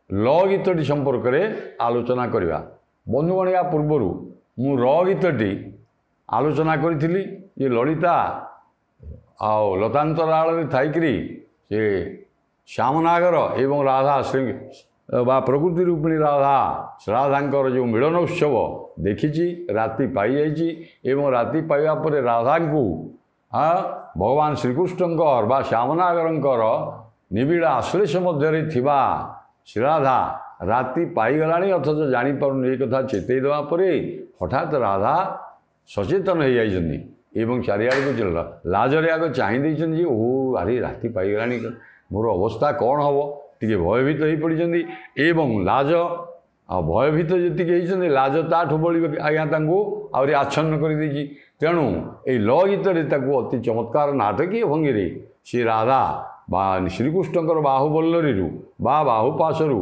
ल गीतटी संपर्क में आलोचना करवा। बंधुगण या पूर्वर मु र गीतटी आलोचना करी ये ललिता आउ लतांतराल थी से श्यामनागर एवं राधा श्री बा प्रकृति रूपिणी राधा राधांकर जो मिलन उत्सव देखी राति पाई एवं राति पाइबा पर राधा को भगवान श्रीकृष्णकर बा श्यामनागर निबिड़ आश्लेष मध्य थिबा श्रीराधा राति पाईगला अथच जापार ये कथा चेतई देवापर हठात राधा सचेतन हो जाती एवं चारिआड़ को लाजरे आग चाहिए ओ अरे राति पाईगला मोर अवस्था कौन हम टे भयभीत हो पड़ी एवं लाज भयभीत जी लाज ताठू बड़ी आज्ञा आहरी आच्छन्न कर तेणु ये ल गीत अति चमत्कार नाटकीय भंगी श्री राधा बा श्रीकृष्णकर बाहुबल्लरी बा बाहुपाशरू